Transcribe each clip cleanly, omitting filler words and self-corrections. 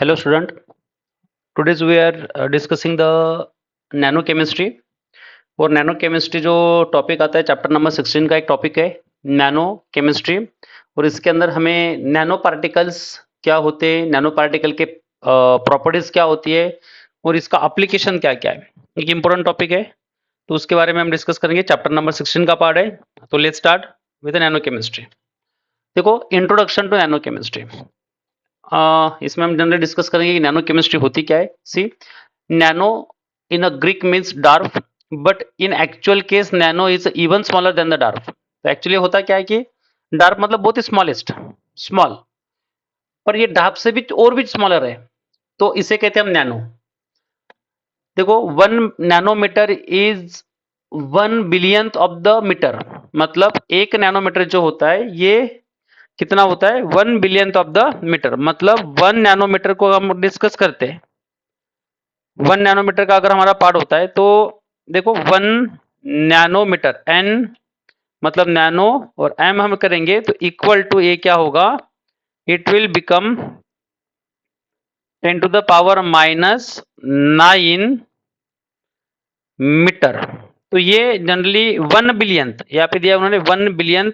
Hello student, today we are discussing the nano chemistry और nano chemistry जो topic आता है चैप्टर नंबर 16 का एक टॉपिक है नैनो केमिस्ट्री। और इसके अंदर हमें नैनो पार्टिकल्स क्या होते हैं, नैनो पार्टिकल के प्रॉपर्टीज क्या होती है और इसका एप्लीकेशन क्या क्या है, एक इम्पोर्टेंट टॉपिक है। तो उसके बारे में हम डिस्कस करेंगे, चैप्टर नंबर 16 का पार्ट है। तो let's start with nano chemistry. देखो, इंट्रोडक्शन टू नैनो केमिस्ट्री। इसमें हम जनरली डिस्कस करेंगे कि नैनो केमिस्ट्री होती क्या है। See, nano in a Greek means dwarf, but in actual case nano is even smaller than the dwarf. तो actually होता क्या है कि डार्फ मतलब बहुत ही स्मॉलेस्ट, स्मॉल, पर ये डार्फ से भी और भी स्मॉलर है, तो इसे कहते हैं हम नैनो। देखो, 1 nanometre is 1 billionth of the metre, मतलब 1 नैनोमीटर जो होता है ये कितना होता है, 1 बिलियंथ ऑफ द मीटर। मतलब 1 नैनोमीटर को हम डिस्कस करते हैं, 1 नैनोमीटर का अगर हमारा पार्ट होता है तो देखो 1 नैनोमीटर, एन मतलब नैनो और एम हम करेंगे तो इक्वल टू ए क्या होगा, इट विल बिकम 10⁻⁹ मीटर। तो ये जनरली 1 बिलियंथ, यहाँ पे दिया उन्होंने 1 बिलियंथ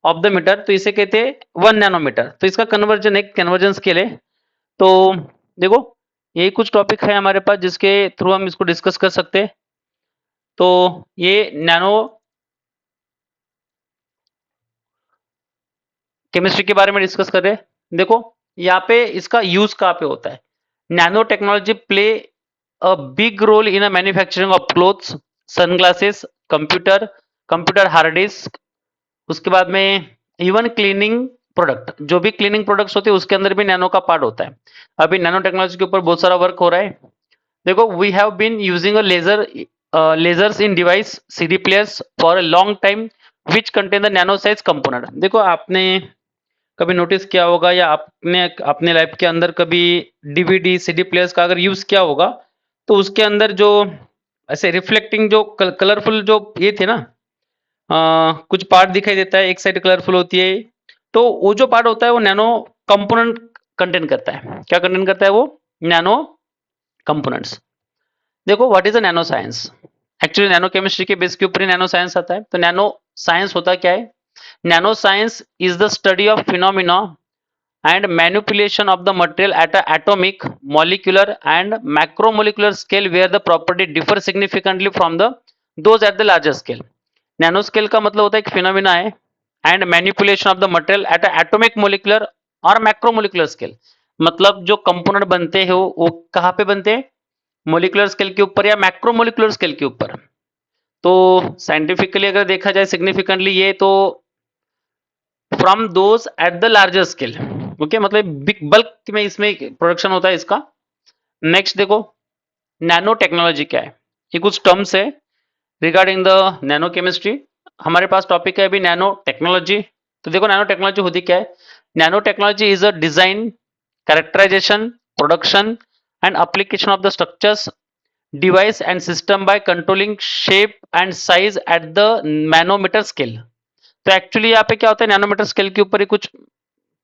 ऑफ द मीटर, तो इसे कहते हैं 1 नैनोमीटर। तो इसका कन्वर्जन एक कन्वर्जन स्केल है। तो देखो, यही कुछ टॉपिक है हमारे पास जिसके थ्रू हम इसको डिस्कस कर सकते हैं। तो ये नैनो केमिस्ट्री के बारे में डिस्कस कर रहे हैं। देखो, यहाँ पे इसका यूज कहाँ पे होता है। Nano technology play a big role in a manufacturing of clothes, sunglasses, computer hard disk, उसके बाद में इवन क्लीनिंग प्रोडक्ट, जो भी क्लीनिंग प्रोडक्ट्स होते हैं उसके अंदर भी नैनो का पार्ट होता है। अभी नैनो टेक्नोलॉजी के ऊपर बहुत सारा वर्क हो रहा है। देखो, we have been using a lasers in device CD players for a long time which contain the nano size component। देखो, आपने कभी नोटिस किया होगा या आपने अपने लाइफ के अंदर कभी डीवीडी सीडी प्लेयर्स का अगर यूज किया होगा तो उसके अंदर जो ऐसे रिफ्लेक्टिंग जो कलरफुल जो ये थे ना, कुछ पार्ट दिखाई देता है, एक साइड कलरफुल होती है, तो वो जो पार्ट होता है वो नैनो कंपोनेंट कंटेन करता है। क्या कंटेन करता है वो, नैनो कंपोनेंट्स। देखो, what is a nano science. Actually nano chemistry के बेस के ऊपर ही नैनो साइंस आता है। तो नैनो साइंस होता क्या है, nano science is the study of phenomena and manipulation of the material at a atomic, molecular and macromolecular scale where the property differ significantly from the those at the larger scale। Nano scale का मतलब होता है एक phenomena है, and manipulation of the material at atomic, molecular और macromolecular scale, मतलब जो component बनते हैं वो कहाँ पे बनते हैं, मोलिकुलर स्केल के ऊपर या मैक्रोमोलिकुलर स्केल के ऊपर। तो साइंटिफिकली अगर देखा जाए सिग्निफिकेंटली ये तो from those at the larger scale. Okay, मतलब बिग बल्क में इसमें प्रोडक्शन होता है इसका। नेक्स्ट देखो, नैनो टेक्नोलॉजी क्या है, ये कुछ टर्म्स है रिगार्डिंग द नैनो केमिस्ट्री। हमारे पास टॉपिक है अभी नैनो टेक्नोलॉजी। तो देखो, नैनो टेक्नोलॉजी होती क्या है। Nano technology is a design, characterisation, production and application of the structures, device and system by controlling shape and size at the nanometre scale. तो actually यहाँ पे क्या होता है, नैनोमीटर स्केल के ऊपर ही कुछ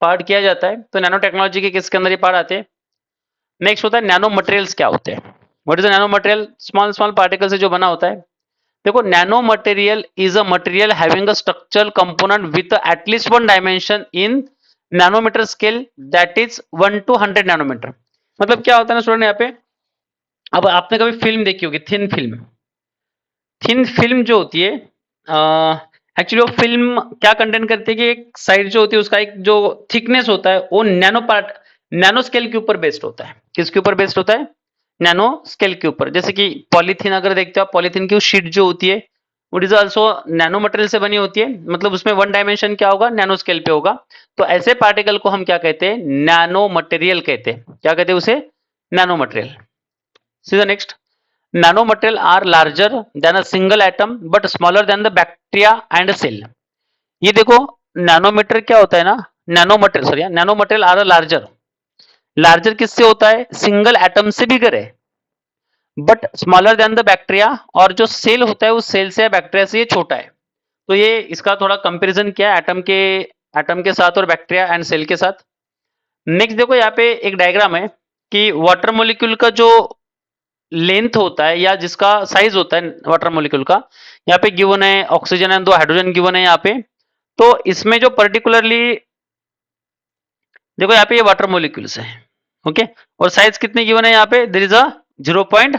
पार्ट किया जाता है। तो नैनो टेक्नोलॉजी के किसके अंदर ये पार्ट आते हैं। नेक्स्ट होता है नैनो मटेरियल्स क्या होते हैं। What is nano material, small small particle से जो बना होता है। देखो, nano material is a material having a structural component with at least one dimension in nanometre scale, that is 1 to 100 nanometre. मतलब क्या होता है ना स्टूडेंट, यहाँ पे अब आपने कभी फिल्म देखी होगी, थिन फिल्म। थिन फिल्म जो होती है, एक्चुअली वो फिल्म क्या कंटेंट करती है कि एक साइड जो होती है उसका एक जो थिकनेस होता है वो नैनो स्केल के ऊपर बेस्ड होता है। किसके ऊपर बेस्ड होता है, नैनो स्केल के ऊपर। जैसे कि पॉलीथीन अगर देखते हो आप, पॉलीथीन की शीट जो होती है वो इज ऑल्सो नैनो मटेरियल से बनी होती है, मतलब उसमें वन डायमेंशन क्या होगा, नैनो स्केल पे होगा। तो ऐसे पार्टिकल को हम क्या कहते हैं, नैनो मटेरियल कहते हैं। क्या कहते हैं उसे, nano material. See the next, nanomaterial are larger than a single atom but smaller than the bacteria and cell। ये देखो, नैनोमीटर क्या होता है ना, nanomaterial sorry, nanomaterial are larger. Larger किससे होता है, सिंगल एटम से बिगर है, but smaller than the bacteria, और जो सेल होता है उस सेल से या बैक्टीरिया से ये छोटा है। तो ये इसका थोड़ा कंपैरिजन किया है एटम के साथ और बैक्टीरिया एंड सेल के साथ। नेक्स्ट देखो यहाँ पे एक डायग्राम है कि वाटर मॉलिक्यूल का जो लेंथ होता है या जिसका साइज होता है वाटर मॉलिक्यूल का, यहाँ पे गिवन है ऑक्सीजन एंड 2 हाइड्रोजन गिवन है यहाँ पे। तो इसमें जो पर्टिकुलरली देखो यहाँ पे ये वाटर मॉलिक्यूल्स है, ओके, और साइज कितनी गिवन है यहाँ पे, there is a 0.1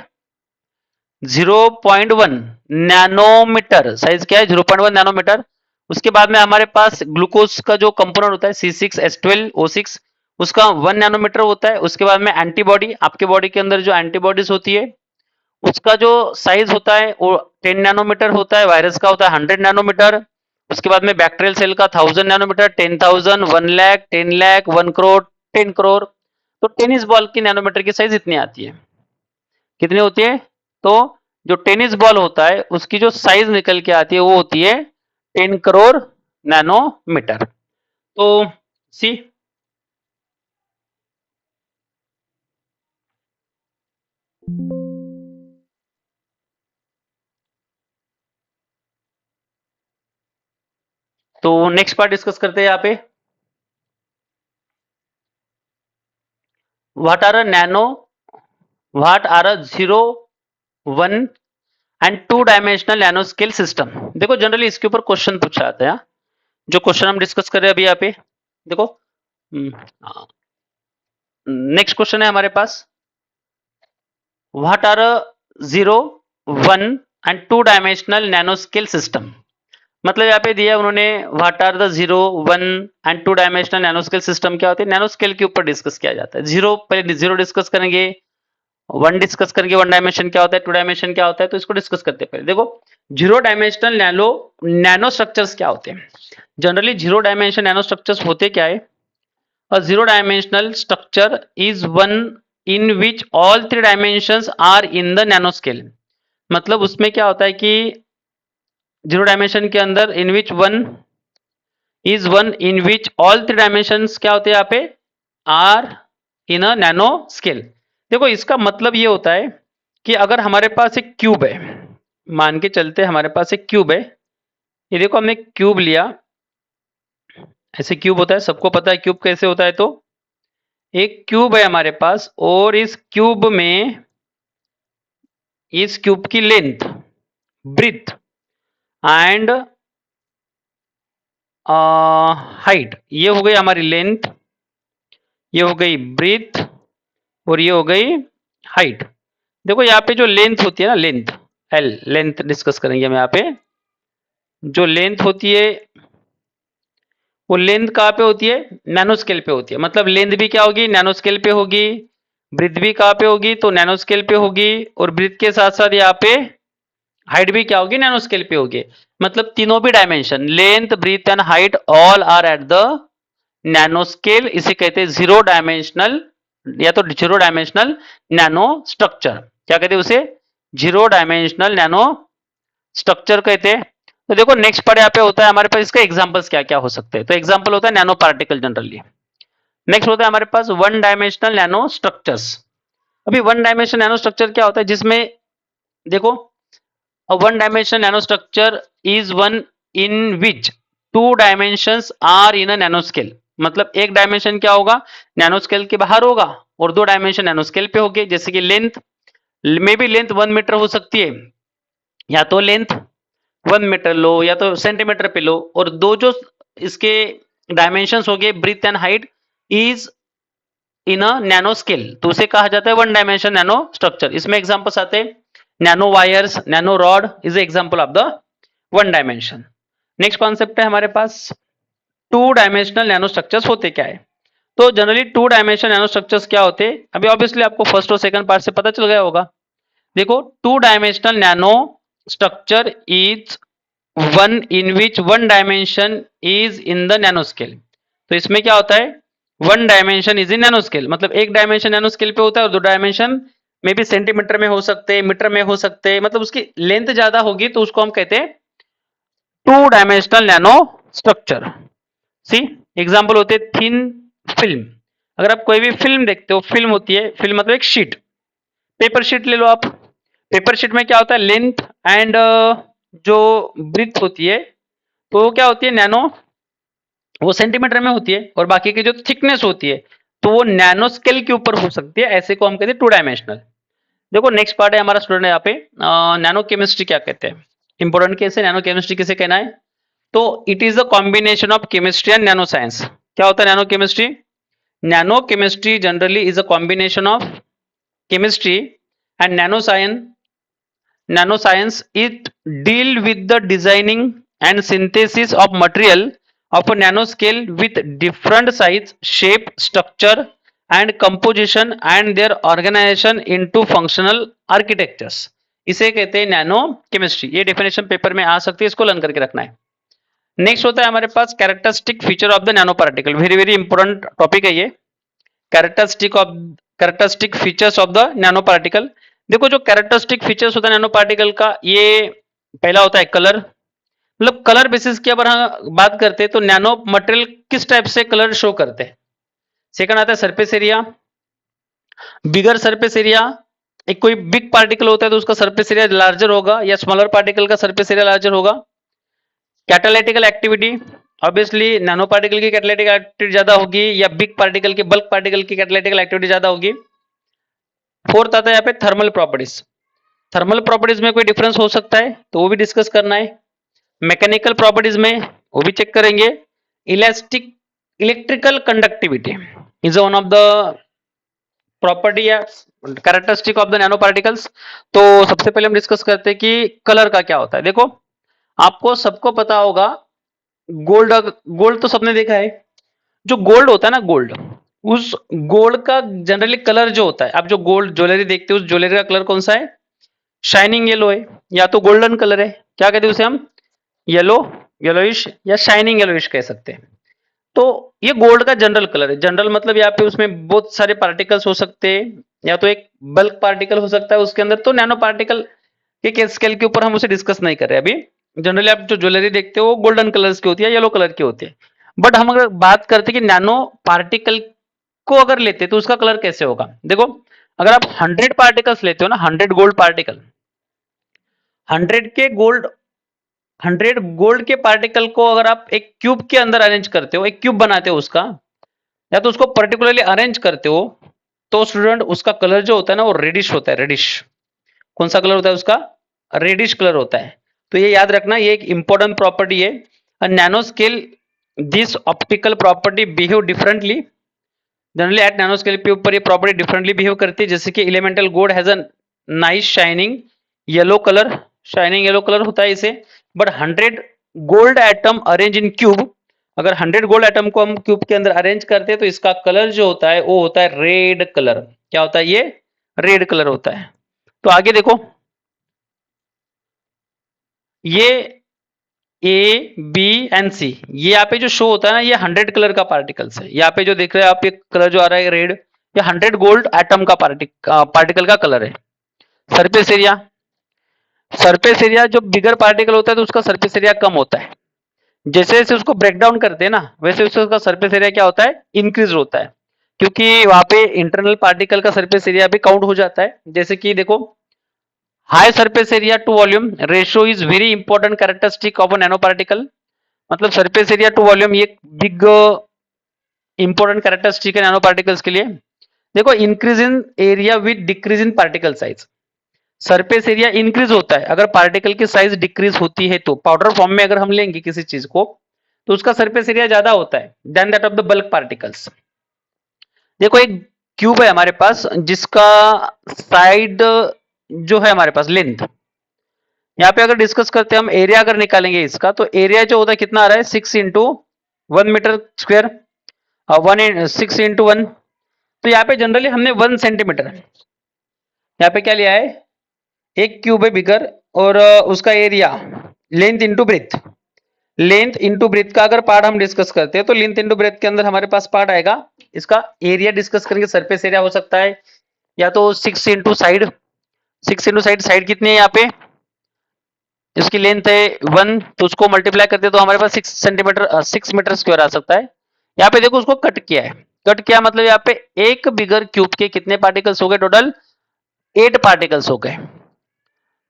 nanometre, size क्या है 0.1 नैनोमीटर। उसके बाद में हमारे पास ग्लूकोज का जो कंपोनेंट होता है C6H12O6 उसका 1 नैनोमीटर होता है। उसके बाद में एंटीबॉडी, आपके बॉडी के अंदर जो एंटीबॉडीज होती है उसका जो साइज होता है वो 10 नैनोमीटर होता है, वायरस का होता है 100 नैनोमीटर। उसके बाद में बैक्टीरियल सेल का 1000 नैनोमीटर, 10,000, 1 लाख, 10 लाख, 1 करोड़, 10 करोड़। तो टेनिस बॉल की नैनोमीटर की साइज इतनी आती है। कितनी होती है? तो जो टेनिस बॉल होता है उसकी जो साइज निकल के आती है वो होती है 10 करोड़ नैनोमीटर। तो सी तो नेक्स्ट पार्ट डिस्कस करते हैं यहाँ पे। What are a nano, what are a 0, 1 and 2 dimensional nano scale system. देखो जनरली इसके ऊपर क्वेश्चन पूछा जाता है। जो क्वेश्चन हम डिस्कस कर रहे हैं अभी यहाँ पे देखो, नेक्स्ट क्वेश्चन है हमारे पास, what are a 0, 1 and 2 dimensional nano scale system. मतलब यहाँ पे दिया है उन्होंने what are the 0, 1 and 2 dimensional nano scale system क्या होते हैं, नैनो स्केल के ऊपर डिस्कस किया जाता है। जीरो पहले जीरो डिस्कस करेंगे, 1 डिस्कस करेंगे, 1 डायमेंशन क्या होता है, 2 डायमेंशन क्या होता है, तो इसको डिस्कस करते हैं। पहले देखो जीरो डायमेंशनल नैनो स्ट्रक्चर्स क्या होते हैं। Generally zero dimension nano structures होते क्या है, a zero dimensional structure is one in which all 3 dimensions are in the nanoscale। मतलब उसमें क्या होता है कि जीरो डायमेंशन के अंदर in which one is one in which all 3 dimensions क्या होते हैं यहाँ पे, are in a nano scale. देखो इसका मतलब ये होता है कि अगर हमारे पास एक क्यूब है, मान के चलते हमारे पास एक क्यूब है, ये देखो हमने क्यूब लिया, ऐसे क्यूब होता है, सबको पता है क्यूब कैसे होता है। तो एक क्यूब है हमारे पास और इस क्यूब में, इस क्यूब की लेंथ, ब्रीथ एंड हाइट, ये हो गई हमारी लेंथ, ये हो गई ब्रीथ और ये हो गई हाइट। देखो यहाँ पे जो लेंथ होती है ना, लेंथ एल, लेंथ डिस्कस करेंगे हम यहाँ पे। जो लेंथ होती है वो लेंथ कहाँ पे होती है, नैनो स्केल पे होती है। मतलब लेंथ भी क्या होगी, नैनो स्केल पे होगी, ब्रीथ भी कहाँ पे होगी, तो नैनो स्केल पे होगी, और ब्रीथ के साथ साथ यहाँ पे हाइट भी क्या होगी, नैनो स्केल पे होगी। मतलब तीनों भी dimension, length, breadth and height, all are at the nano scale. इसे कहते हैं जीरो डायमेंशनल या तो जीरो डायमेंशनल नैनो स्ट्रक्चर। क्या कहते हैं उसे, जीरो डायमेंशनल नैनो स्ट्रक्चर कहते हैं। तो देखो नेक्स्ट पार्ट यहाँ पे होता है हमारे पास, इसका एग्जांपल्स क्या क्या हो सकते हैं। तो एग्जांपल होता है नैनो पार्टिकल जनरली। नेक्स्ट होता है हमारे पास वन डायमेंशनल नैनो स्ट्रक्चर्स। अभी वन डायमेंशनल नैनो स्ट्रक्चर क्या होता है, जिसमें देखो a one dimensional nanostructure is one in which two dimensions are in a nanoscale। मतलब एक डायमेंशन क्या होगा, नैनोस्केल के बाहर होगा, और दो डायमेंशन नैनोस्केल पे होंगे। जैसे कि लेंथ में भी लेंथ 1 मीटर हो सकती है, या तो लेंथ 1 मीटर लो या तो सेंटीमीटर पे लो, और दो जो इसके डायमेंशंस हो गए breadth and height is in a nano scale, तो उसे कहा जाता है वन डायमेंशन नैनो स्ट्रक्चर। इसमें एग्जांपल्स आते हैं nano wires, nano rod is example of the one dimension. Next concept है हमारे पास टू डायमेंशनल नैनो स्ट्रक्चर्स होते क्या है। तो generally two dimensional nano structures क्या होते हैं, अभी ऑब्वियसली आपको फर्स्ट और सेकंड पार्ट से पता चल गया होगा। देखो to dimensional nano structure is one in which one dimension is in the nano scale. तो इसमें क्या होता है, one dimension is in nano scale, मतलब एक डायमेंशन नैनो स्केल पे होता है और दो डायमेंशन में भी सेंटीमीटर में हो सकते हैं, मीटर में हो सकते हैं। मतलब उसकी लेंथ ज्यादा होगी तो उसको हम कहते हैं to dimensional nano structure. C example होते हैं थिन फिल्म। अगर आप कोई भी फिल्म देखते हो, फिल्म होती है, फिल्म मतलब एक शीट, पेपर शीट ले लो आप। पेपर शीट में क्या होता है, लेंथ एंड जो ब्रीथ होती है तो वो क्या होती है, नैनो, वो सेंटीमीटर में होती है, और बाकी की जो थिकनेस होती है तो वो नैनो स्केल के ऊपर हो सकती है, ऐसे को हम कहते हैं टू डायमेंशनल। देखो नेक्स्ट पार्ट है हमारा स्टूडेंट यहाँ पे, नैनो केमिस्ट्री क्या कहते हैं, इंपॉर्टेंट केस है। नैनो केमिस्ट्री किसे कहना है, तो it is a combination of chemistry and nano science. क्या होता है nano chemistry? Nano chemistry generally is a combination of chemistry and nanoscience. It deal with the designing and synthesis of material of a nanoscale with different size, shape, structure and composition and their organization into functional architectures. इसे कहते हैं nano chemistry. ये definition paper में आ सकती है, इसको learn करके रखना है। नेक्स्ट होता है हमारे पास characteristic feature of the nano particle. Very very important topic है ये, characteristic features of the nano particle. देखो जो कैरेक्टरिस्टिक फीचर्स होता है नैनो पार्टिकल का, ये पहला होता है कलर। मतलब कलर बेसिस की अगर हम बात करते हैं तो नैनो मटेरियल किस टाइप से कलर शो करते हैं। सेकंड आता है सरफेस एरिया, बिगर सरफेस एरिया। एक कोई बिग पार्टिकल होता है तो उसका सरफेस एरिया लार्जर होगा, या स्मॉलर पार्टिकल का सरफेस एरिया लार्जर होगा। कैटालिटिकल एक्टिविटी, ऑब्वियसली नैनो पार्टिकल की कैटालिटिक एक्टिविटी ज्यादा होगी या बिग पार्टिकल की, बल्क पार्टिकल की कैटालिटिकल एक्टिविटी ज्यादा होगी। फोर्थ आता है यहाँ पे थर्मल प्रॉपर्टीज। थर्मल प्रॉपर्टीज में कोई डिफरेंस हो सकता है तो वो भी डिस्कस करना है। मैकेनिकल प्रॉपर्टीज में वो भी चेक करेंगे। Electrical conductivity is one of the property या characteristic of the nano particles. तो सबसे पहले हम डिस्कस करते हैं कि कलर का क्या होता है। देखो आपको सबको पता होगा, गोल्ड गोल्ड तो सबने देखा है। जो गोल्ड होता है ना, गोल्ड, उस गोल्ड का जनरली कलर जो होता है, आप जो गोल्ड ज्वेलरी देखते हो उस ज्वेलरी का कलर कौन सा है? शाइनिंग येलो है, या तो गोल्डन कलर है। क्या कहते हैं उसे हम? येलो, येलोइश या शाइनिंग येलोइश कह सकते हैं। तो ये गोल्ड का जनरल कलर है। जनरल मतलब यहाँ पे उसमें बहुत सारे पार्टिकल्स हो सकते हैं, या तो एक बल्क पार्टिकल हो सकता है उसके अंदर। तो नैनो पार्टिकल के स्केल के ऊपर हम उसे डिस्कस नहीं कर रहे अभी। जनरली आप जो ज्वेलरी देखते हो वो गोल्डन कलर्स की होती है, येलो कलर की होती है। बट हम अगर बात करते हैं कि नैनो पार्टिकल को अगर लेते तो उसका कलर कैसे होगा। देखो अगर आप 100 पार्टिकल्स लेते हो ना, 100 गोल्ड पार्टिकल, 100 के गोल्ड 100 गोल्ड के पार्टिकल को अगर आप एक क्यूब के अंदर अरेंज करते हो, एक क्यूब बनाते हो उसका, या तो उसको पर्टिकुलरली अरेंज करते हो, तो स्टूडेंट उसका कलर जो होता है ना वो रेडिश होता है। रेडिश, कौन सा कलर होता है उसका? रेडिश कलर होता है। तो ये याद रखना, ये एक इंपॉर्टेंट प्रॉपर्टी है। Nano scale this optical property behave differently. Generally at nano scale के ऊपर ये प्रॉपर्टी डिफरेंटली बिहेव करती है। जैसे कि elemental gold has a nice shining yellow colour, shining yellow colour होता है इसे। But 100 gold atom arrange in cube, अगर 100 गोल्ड एटम को हम क्यूब के अंदर अरेंज करते हैं तो इसका कलर जो होता है वो होता है रेड कलर। क्या होता है? ये रेड कलर होता है। तो आगे देखो, ये ए बी एंड सी, ये यहाँ पे जो शो होता है ना, ये 100 कलर का पार्टिकल्स है। यहाँ पे जो देख रहे हैं आप, ये कलर जो आ रहा है रेड, ये 100 गोल्ड एटम का पार्टिकल का कलर है। सरफेस एरिया, सरफेस एरिया जो बिगर पार्टिकल होता है तो उसका सरफेस एरिया कम होता है। जैसे जैसे उसको ब्रेक डाउन करते हैं ना, वैसे वैसे उसका सरफेस एरिया क्या होता है? इंक्रीज होता है, क्योंकि वहां पे इंटरनल पार्टिकल का सरफेस एरिया भी काउंट हो जाता है। जैसे कि देखो, high surface area to volume ratio is very important characteristic of a nano particle. मतलब सरफेस एरिया टू वॉल्यूम ये बिग इंपॉर्टेंट कैरेक्टरिस्टिक है नैनो पार्टिकल्स के लिए। देखो, increase in area with decrease in particle size. Surface area increase होता है अगर particle की साइज डिक्रीज होती है। तो पाउडर फॉर्म में अगर हम लेंगे किसी चीज को तो उसका सरफेस एरिया ज्यादा होता है then that of the bulk particles. देखो एक क्यूब है हमारे पास जिसका साइड जो है हमारे पास लेंथ, यहाँ पे अगर डिस्कस करते हैं हम एरिया अगर निकालेंगे इसका, तो एरिया जो होता है कितना आ रहा है? 6 इंटू 1 मीटर स्क्वायर, 6 इंटू 1। तो यहाँ पे जनरली हमने 1 सेंटीमीटर यहाँ पे क्या लिया है? एक क्यूब है बिगर, और उसका area length into breadth, length into breadth का अगर पार्ट हम डिस्कस करते हैं तो लेंथ इंटू ब्रेथ के अंदर हमारे पास पार्ट आएगा इसका एरिया डिस्कस करेंगे। सरफेस एरिया हो सकता है या तो 6 into side, 6 into side, side कितनी है यहाँ पे? इसकी लेंथ है 1, तो उसको मल्टीप्लाई करते तो हमारे पास 6 सेंटीमीटर 6 मीटर स्क्वायर आ सकता है। यहाँ पे देखो उसको कट किया है। कट किया मतलब यहाँ पे एक बिगर क्यूब के कितने पार्टिकल्स हो गए? टोटल 8 पार्टिकल्स हो गए।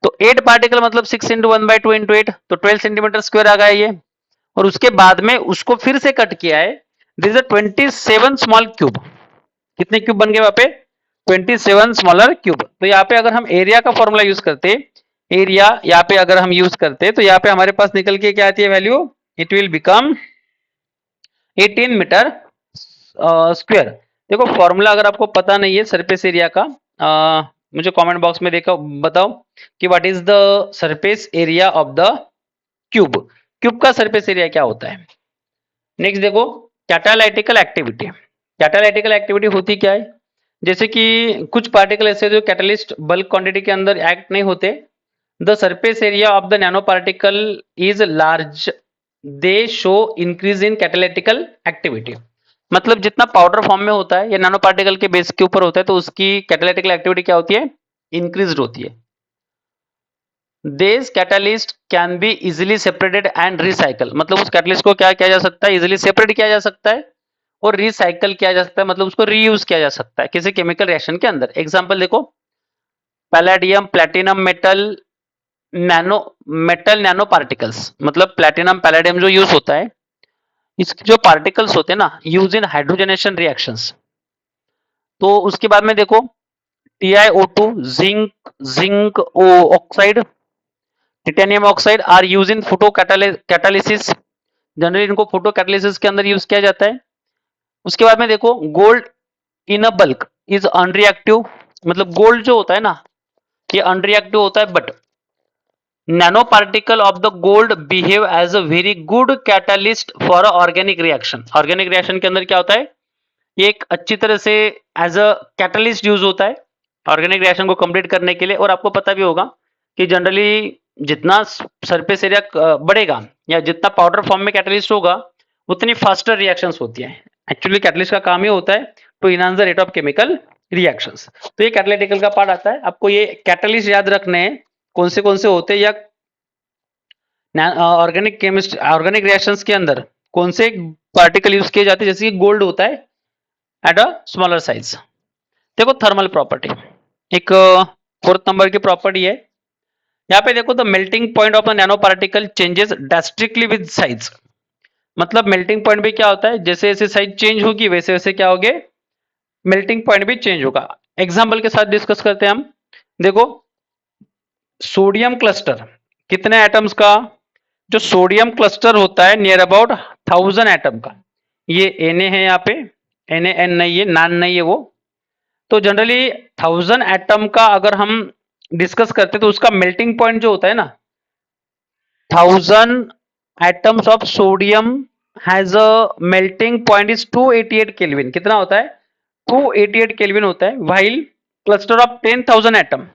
तो 8 पार्टिकल मतलब 6 इंटू 1/2 इंटू 8, तो 12 सेंटीमीटर स्क्वायर आ गया ये। और उसके बाद में उसको फिर से कट किया है, दिस इज 27 स्मॉल क्यूब। कितने क्यूब बन गए वहां पे? 27 स्मॉलर क्यूब। तो यहाँ पे अगर हम एरिया का फॉर्मूला यूज करते, एरिया यहाँ पे अगर हम यूज करते तो यहाँ पे हमारे पास निकल के क्या आती है value? It will become 18 metre square. देखो फॉर्मूला अगर आपको पता नहीं है सरफेस एरिया का, मुझे कमेंट बॉक्स में देखो बताओ कि what is the surface area of the cube. Cube का सरफेस एरिया क्या होता है? नेक्स्ट देखो कैटालाइटिकल एक्टिविटी। कैटालाइटिकल एक्टिविटी होती क्या है? जैसे कि कुछ पार्टिकल ऐसे जो कैटलिस्ट बल्क क्वांटिटी के अंदर एक्ट नहीं होते, the surface area of the nano particle is large, they show increase in catalytical activity. मतलब जितना पाउडर फॉर्म में होता है या नैनो पार्टिकल के बेस के ऊपर होता है तो उसकी कैटालिटिकल एक्टिविटी क्या होती है? इंक्रीज होती है। This catalyst can be easily separated and recycle, मतलब उस कैटालिस्ट को क्या किया जा सकता है? इजिली सेपरेट किया जा सकता है और रिसाइकल किया जा सकता है, मतलब उसको रीयूज किया जा सकता है किसी केमिकल रिएक्शन के अंदर। एग्जांपल देखो, palladium platinum metal nano particles, मतलब प्लैटिनम पैलेडियम जो यूज होता है, इसके जो पार्टिकल्स होते हैं ना, यूज इन हाइड्रोजनेशन रिएक्शंस। तो उसके बाद में देखो TiO2, zinc oxide, titanium oxide are use in photo catalysis. Generally इनको फोटो कैटालिसिस के अंदर यूज किया जाता है। उसके बाद में देखो gold in a bulk is unreactive, मतलब गोल्ड जो होता है ना ये अनरिएक्टिव होता है, but nano particle of the gold behave as a very good catalyst for a organic reaction. Organic reaction के अंदर क्या होता है? ये एक अच्छी तरह से एज अ कैटलिस्ट यूज होता है ऑर्गेनिक रिएक्शन को कंप्लीट करने के लिए। और आपको पता भी होगा कि जनरली जितना सरफेस एरिया बढ़ेगा या जितना पाउडर फॉर्म में कैटलिस्ट होगा उतनी फास्टर रिएक्शंस होती है। एक्चुअली कैटलिस्ट का काम ही होता है to enhance the rate of chemical reactions. तो ये कैटालिटिकल का पार्ट आता है। आपको ये कैटलिस्ट याद रखने हैं कौन से होते हैं या ऑर्गेनिक रिएक्शंस के अंदर कौन से पार्टिकल यूज किए जाते हैं, जैसे कि गोल्ड होता है एट अ स्मॉलर साइज। देखो थर्मल प्रॉपर्टी, एक फोर्थ नंबर की प्रॉपर्टी है। यहाँ पे देखो the melting point of the nano particle changes drastically with size. मतलब मेल्टिंग पॉइंट भी क्या होता है? जैसे जैसे साइज चेंज होगी वैसे वैसे क्या होगे? मेल्टिंग पॉइंट भी चेंज होगा। एग्जाम्पल के साथ डिस्कस करते हैं हम। देखो सोडियम क्लस्टर, कितने एटम्स का? जो सोडियम क्लस्टर होता है नियर अबाउट 1000 एटम का। ये Na है यहाँ पे, NaN नहीं है, नान नहीं है वो। तो जनरली 1000 एटम का अगर हम डिस्कस करते तो उसका मेल्टिंग पॉइंट जो होता है ना, 1000 atoms of sodium has a melting point is 288 kelvin. कितना होता है? 288 केल्विन होता है। व्हाइल क्लस्टर ऑफ 10,000 एटम,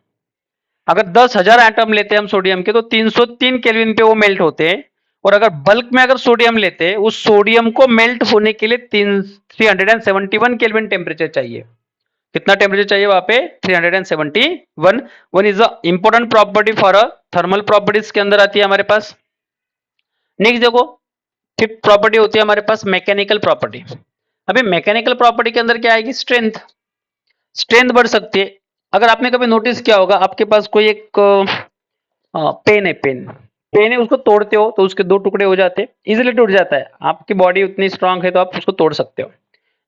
अगर 10,000 एटम लेते हैं हम सोडियम के तो 303 केल्विन पे वो मेल्ट होते हैं। और अगर बल्क में अगर सोडियम लेते हैं, उस सोडियम को मेल्ट होने के लिए 371 केल्विन टेम्परेचर चाहिए। कितना टेम्परेचर चाहिए वहां पे? 371। One is the important property for a thermal properties के अंदर आती है हमारे पास। नेक्स्ट देखो फिफ्थ प्रॉपर्टी होती है हमारे पास मैकेनिकल प्रॉपर्टी। अभी मैकेनिकल प्रॉपर्टी के अंदर क्या आएगी? स्ट्रेंथ। स्ट्रेंथ बढ़ सकती है। अगर आपने कभी नोटिस किया होगा, आपके पास कोई एक पेन है, उसको तोड़ते हो तो उसके दो टुकड़े हो जाते हैं, इजिली टूट जाता है। आपकी बॉडी उतनी स्ट्रांग है तो आप उसको तोड़ सकते हो।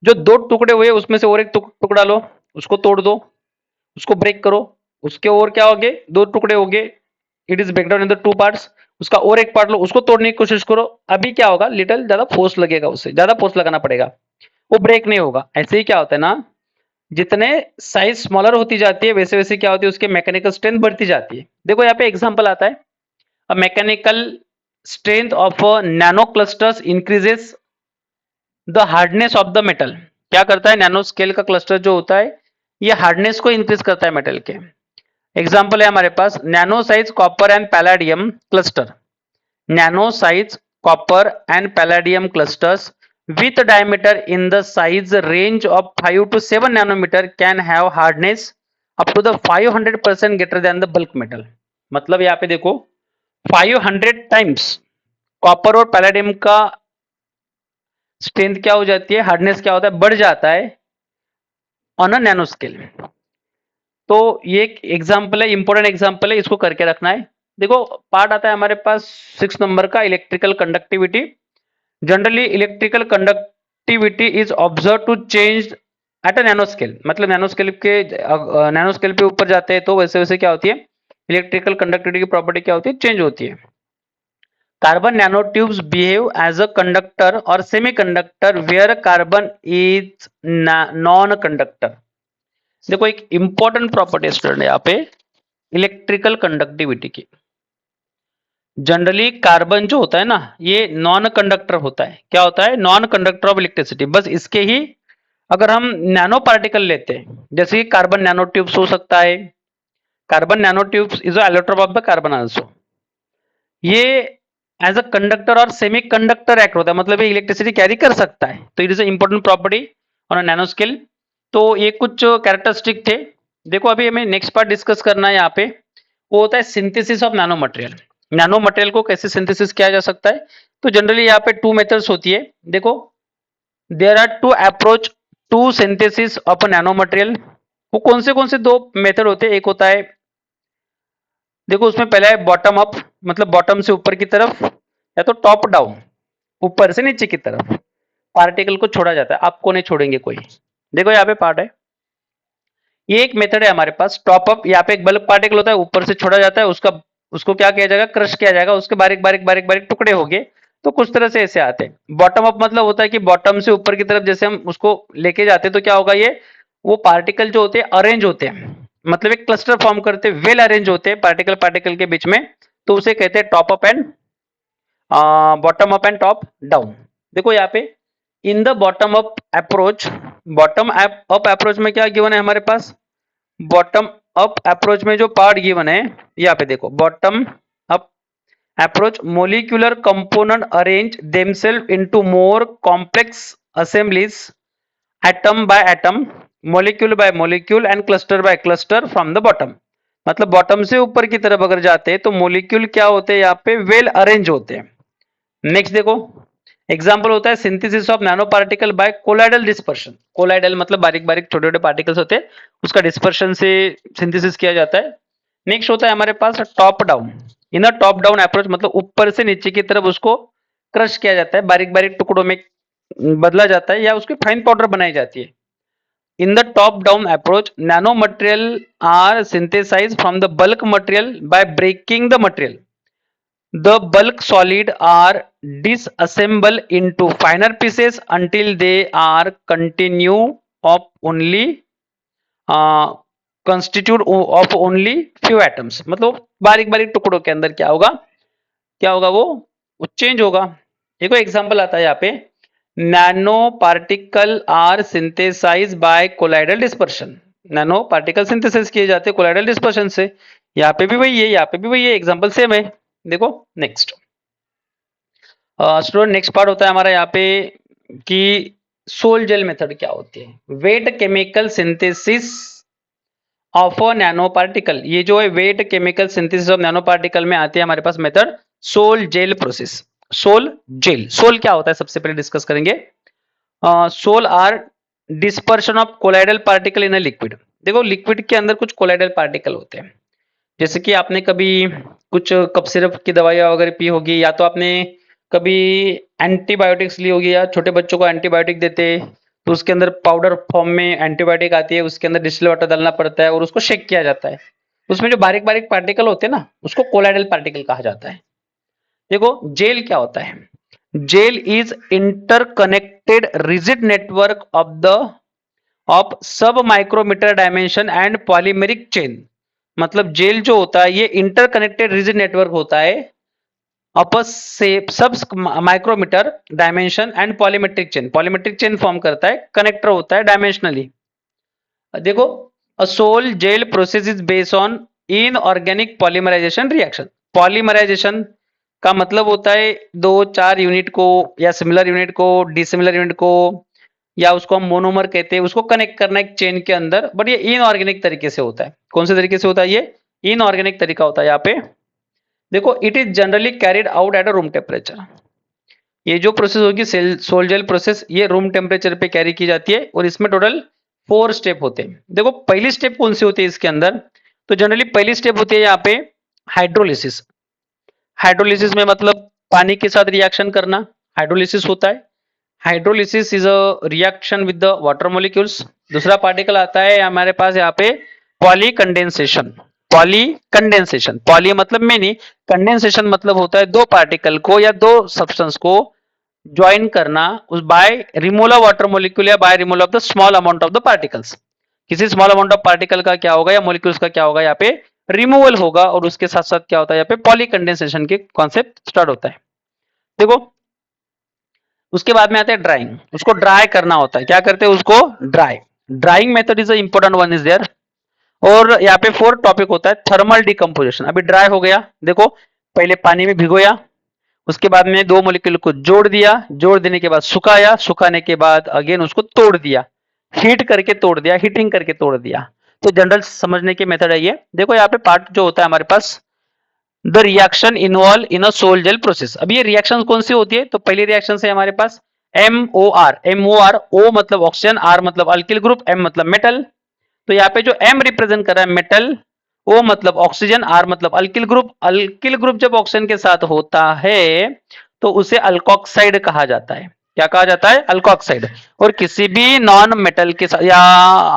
जो दो टुकड़े हुए उसमें से और एक टुकड़ा लो, उसको तोड़ दो, उसको ब्रेक करो, उसके और क्या हो गए? दो टुकड़े हो गए। It is break down in the two parts. उसका और एक पार्ट लो, उसको तोड़ने की कोशिश करो। अभी क्या होगा? लिटिल ज्यादा फोर्स लगेगा, उससे ज्यादा फोर्स लगाना पड़ेगा, वो ब्रेक नहीं होगा। ऐसे ही क्या होता है ना, जितने साइज स्मॉलर होती जाती है वैसे वैसे क्या होती है? उसके मैकेनिकल स्ट्रेंथ बढ़ती जाती है। देखो यहाँ पे एग्जांपल आता है, a mechanical strength of nano clusters increases the hardness of the metal. क्या करता है? नैनो स्केल का क्लस्टर जो होता है ये हार्डनेस को इंक्रीज करता है मेटल के। एग्जांपल है हमारे पास nano size copper and palladium cluster. Nano size copper and palladium clusters with diameter in the size range of 5 to 7 nanometer can have hardness up to the 500% greater than the bulk metal। मतलब यहाँ पे देखो 500 times copper और palladium का strength क्या हो जाती है? हार्डनेस क्या होता है? बढ़ जाता है ऑन अ नैनो स्केल। तो ये एक एग्जाम्पल है, इंपॉर्टेंट एग्जाम्पल है, इसको करके रखना है। देखो पार्ट आता है हमारे पास 6 नंबर का, electrical conductivity. Generally electrical conductivity is observe to change at a nano scale, मतलब नैनो स्केल पे ऊपर जाते हैं तो वैसे वैसे क्या होती है, इलेक्ट्रिकल कंडक्टिविटी की प्रॉपर्टी क्या होती है, चेंज होती है। Carbon nanotubes behave as a conductor और semiconductor where carbon is non conductor. देखो एक इंपॉर्टेंट प्रॉपर्टी स्टूडेंट यहाँ पे इलेक्ट्रिकल कंडक्टिविटी की। जनरली कार्बन जो होता है ना, ये नॉन कंडक्टर होता है। क्या होता है? Non conductor of electricity. बस इसके ही अगर हम नैनो पार्टिकल लेते हैं, जैसे कि कार्बन नैनो ट्यूब्स हो सकता है, carbon nano tubes is allotrope of the carbon also. ये एज अ कंडक्टर और सेमी कंडक्टर एक्ट होता है, मतलब ये इलेक्ट्रिसिटी कैरी कर सकता है। तो it is important property on a nano scale. तो ये कुछ कैरेक्टरिस्टिक थे। देखो अभी हमें नेक्स्ट पार्ट डिस्कस करना है यहाँ पे, वो होता है synthesis of nano material. Nano material को कैसे सिंथेसिस किया जा सकता है? तो जनरली यहाँ पे टू मेथड्स होती है। देखो there are two approach to synthesis of a nano material. वो कौन से दो मेथड होते हैं? एक होता है, देखो उसमें पहला है बॉटम अप, मतलब बॉटम से ऊपर की तरफ, या तो टॉप डाउन, ऊपर से नीचे की तरफ पार्टिकल को छोड़ा जाता है। आपको नहीं छोड़ेंगे कोई। देखो यहाँ पे पार्ट है, ये एक मेथड है हमारे पास टॉप अप। यहाँ पे एक बल्क पार्टिकल होता है, ऊपर से छोड़ा जाता है, उसका उसको क्या किया जाएगा, क्रश किया जाएगा, उसके बारीक बारीक बारीक बारीक टुकड़े होंगे। तो कुछ तरह से ऐसे आते हैं। बॉटम अप मतलब होता है कि बॉटम से ऊपर की तरफ जैसे हम उसको लेके जाते हैं तो क्या होगा, ये वो पार्टिकल जो होते हैं अरेंज होते हैं, मतलब एक क्लस्टर फॉर्म करते हैं, वेल अरेंज होते हैं पार्टिकल पार्टिकल के बीच में। तो उसे कहते हैं top up and bottom up and top down. देखो यहाँ पे in the bottom up approach, bottom up approach में क्या गिवन है हमारे पास, बॉटम अप अप्रोच में जो पार्ट गिवन है यहाँ पे देखो, bottom up approach molecular component arrange themselves into more complex assemblies atom by atom, molecule by molecule and cluster by cluster from the bottom. मतलब बॉटम से ऊपर की तरफ अगर जाते हैं तो मोलिक्यूल क्या होते हैं, यहाँ पे वेल अरेंज होते हैं। नेक्स्ट देखो एग्जांपल होता है synthesis of nano particle by colloidal dispersion. Colloidal मतलब बारीक बारीक छोटे छोटे पार्टिकल्स होते हैं, उसका डिस्पर्शन से सिंथेसिस किया जाता है। नेक्स्ट होता है हमारे पास top down. In a top down approach मतलब ऊपर से नीचे की तरफ उसको क्रश किया जाता है, बारीक बारीक टुकड़ों में बदला जाता है या उसकी फाइन पाउडर बनाई जाती है। In the top down approach nano material are synthesised from the bulk material by breaking the material. The bulk solid are disassembled into finer pieces until they are continue of only constitute of only few atoms। मतलब बारीक बारीक टुकड़ों के अंदर क्या होगा वो change होगा। देखो एग्जांपल आता है यहाँ पे, nano particle are synthesise by colloidal dispersion. Nano particle synthesise किए जाते हैं कोलाइडल डिस्पर्शन से। यहाँ पे भी वही है, यहाँ पे भी वही है, एग्जांपल सेम है। देखो नेक्स्ट स्टूडेंट नेक्स्ट पार्ट होता है हमारा यहाँ पे कि सोल जेल मेथड क्या होती है। Wet chemical synthesis of a nano particle, ये जो है wet chemical synthesis of nano particle में आती है हमारे पास method sol gel process. Sol gel, sol क्या होता है सबसे पहले डिस्कस करेंगे। Sol or dispersion of colloidal particle in a liquid. देखो लिक्विड के अंदर कुछ कोलाइडल पार्टिकल होते हैं, जैसे कि आपने कभी कुछ कफ सिरप की दवाइयाँ वगैरह पी होगी, या तो आपने कभी एंटीबायोटिक्स ली होगी, या छोटे बच्चों को एंटीबायोटिक देते तो उसके अंदर पाउडर फॉर्म में एंटीबायोटिक आती है, उसके अंदर डिस्टिल वाटर डालना पड़ता है और उसको शेक किया जाता है। उसमें जो बारीक बारीक पार्टिकल होते हैं ना, उसको कोलाइडल पार्टिकल कहा जाता है। देखो जेल क्या होता है, gel is interconnected rigid network of sub micrometer dimension and polymeric chain. मतलब जेल जो होता है ये इंटरकनेक्टेड रिजिड नेटवर्क होता है अपस से sub micrometer dimension and polymetric chain. Polymetric chain form करता है, कनेक्टर होता है डायमेंशनली। देखो a sol gel process is based on inorganic polymerization reaction. Polymerization का मतलब होता है दो चार यूनिट को या सिमिलर यूनिट को डिसिमिलर यूनिट को, या उसको हम मोनोमर कहते हैं, उसको कनेक्ट करना एक चेन के अंदर। बट ये इनऑर्गेनिक तरीके से होता है। कौन से तरीके से होता है? ये इनऑर्गेनिक तरीका होता है। यहाँ पे देखो it is generally carried out at a room temperature. ये जो प्रोसेस होगी सोल जेल प्रोसेस, ये रूम टेम्परेचर पे कैरी की जाती है और इसमें टोटल 4 स्टेप होते हैं। देखो पहली स्टेप कौन सी होती है इसके अंदर, तो जनरली पहली स्टेप होती है यहाँ पे हाइड्रोलिसिस। हाइड्रोलिसिस में मतलब पानी के साथ रिएक्शन करना हाइड्रोलिसिस होता है। Hydrolysis is a reaction with the water molecules. दूसरा पार्टिकल आता है हमारे पास यहाँ पे poly condensation. Poly condensation, poly मतलब मेनी, कंडेंसेशन मतलब होता है दो पार्टिकल को या दो सब्सटेंस को ज्वाइन करना उस by removal of water molecule या by removal of the small amount of the particles. किसी स्मॉल अमाउंट ऑफ पार्टिकल का क्या होगा या मॉलिक्यूल्स का क्या होगा, यहाँ पे रिमूवल होगा और उसके साथ साथ क्या होता है यहाँ पे पॉली कंडेंसेशन के कॉन्सेप्ट स्टार्ट होता है। देखो उसके बाद में आता है ड्राइंग। उसको ड्राई करना होता है, क्या करते हैं उसको dry. Drying method is important one is there. और यहाँ पे 4 टॉपिक होता है। थर्मल डिकम्पोजिशन, अभी ड्राई हो गया, देखो पहले पानी में भिगोया, उसके बाद में दो मॉलिक्यूल को जोड़ दिया, जोड़ देने के बाद सुखाया, सुखाने के बाद अगेन उसको तोड़ दिया, हीट करके तोड़ दिया, हीटिंग करके तोड़ दिया। तो जनरल समझने के मेथड है ये। देखो यहाँ पे पार्ट जो होता है हमारे पास, the reaction involve in a sol gel process. अब ये रिएक्शन कौन सी होती है, तो पहली रिएक्शन है हमारे पास MOR। MOR, O मतलब ऑक्सीजन, R मतलब अल्किल ग्रुप, M मतलब मेटल। तो यहाँ पे जो M रिप्रेजेंट कर रहा है मेटल, O मतलब ऑक्सीजन, R मतलब अल्किल ग्रुप। अल्किल ग्रुप जब ऑक्सीजन के साथ होता है तो उसे अल्कोक्साइड कहा जाता है। क्या कहा जाता है, अल्कोक्साइड। और किसी भी नॉन मेटल के साथ या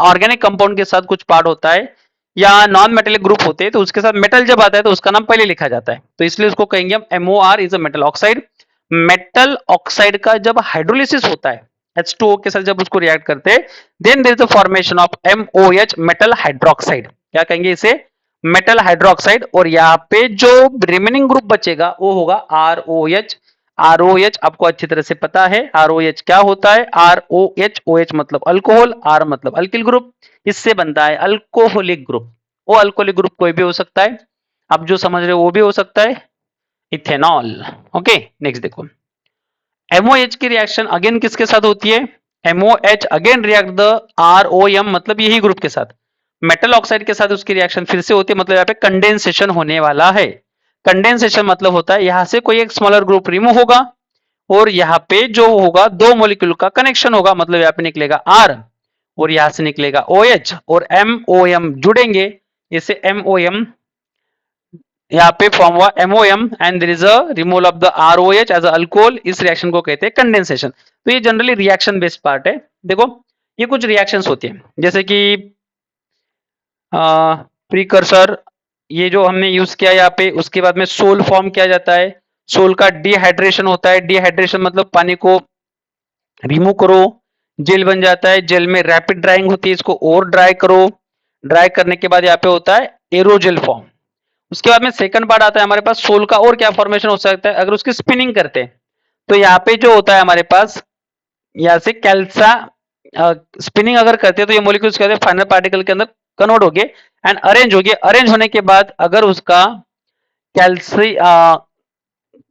ऑर्गेनिक कंपाउंड के साथ कुछ पार्ट होता है या नॉन मेटेलिक ग्रुप होते हैं तो उसके साथ मेटल जब आता है तो उसका नाम पहले लिखा जाता है, तो इसलिए उसको कहेंगे हम MOR is a metal oxide. Metal oxide का जब हाइड्रोलिसिस होता है H2O के साथ जब उसको रिएक्ट करते हैं, then there is a formation of MOH, metal hydroxide. क्या कहेंगे इसे, मेटल हाइड्रोक्साइड। और यहाँ पे जो रिमेनिंग ग्रुप बचेगा वो होगा ROH। ROH आपको अच्छी तरह से पता है ROH क्या होता है, ROH, OH मतलब अल्कोहल, R मतलब अल्किल ग्रुप, इससे बनता है अल्कोहलिक ग्रुप। वो अल्कोहलिक ग्रुप कोई भी हो सकता है, आप जो समझ रहे हो वो भी हो सकता है, इथेनॉल। ओके नेक्स्ट देखो, MOH की रिएक्शन अगेन किसके साथ होती है, MOH again react the ROM मतलब यही ग्रुप के साथ, मेटल ऑक्साइड के साथ उसकी रिएक्शन फिर से होती है, मतलब यहाँ पे कंडेंसेशन होने वाला है। कंडेंसेशन मतलब होता है यहां से कोई एक स्मॉलर ग्रुप रिमूव होगा और यहाँ पे जो होगा दो मॉलिक्यूल का कनेक्शन होगा, मतलब यहाँ पे निकलेगा R और यहां से निकलेगा OH और MOM जुड़ेंगे, इसे MOM यहाँ पे फॉर्म हुआ MOM and there is a removal of the ROH as a alcohol. इस रिएक्शन को कहते हैं कंडेंसेशन। तो ये जनरली रिएक्शन बेस्ड पार्ट है। देखो ये कुछ रिएक्शंस होती हैं जैसे कि प्रीकर्सर, ये जो हमने यूज किया यहाँ पे, उसके बाद में सोल फॉर्म किया जाता है, सोल का डिहाइड्रेशन होता है। डिहाइड्रेशन मतलब पानी को रिमूव करो, जेल बन जाता है, जेल में रैपिड ड्राइंग होती है, इसको और ड्राई करो, ड्राई करने के बाद यहाँ पे होता है एरोजेल फॉर्म। उसके बाद में सेकंड पार्ट आता है हमारे पास सोल का, और क्या फॉर्मेशन हो सकता है अगर उसकी स्पिनिंग करते हैं, तो यहाँ पे जो होता है हमारे पास यहाँ से कैल्सा स्पिनिंग अगर करते हैं तो ये मॉलिक्यूल्स कहते हैं फाइनल पार्टिकल के अंदर कन्वर्ट हो गए एंड अरेंज हो गए। अरेंज होने के बाद अगर उसका कैल्सी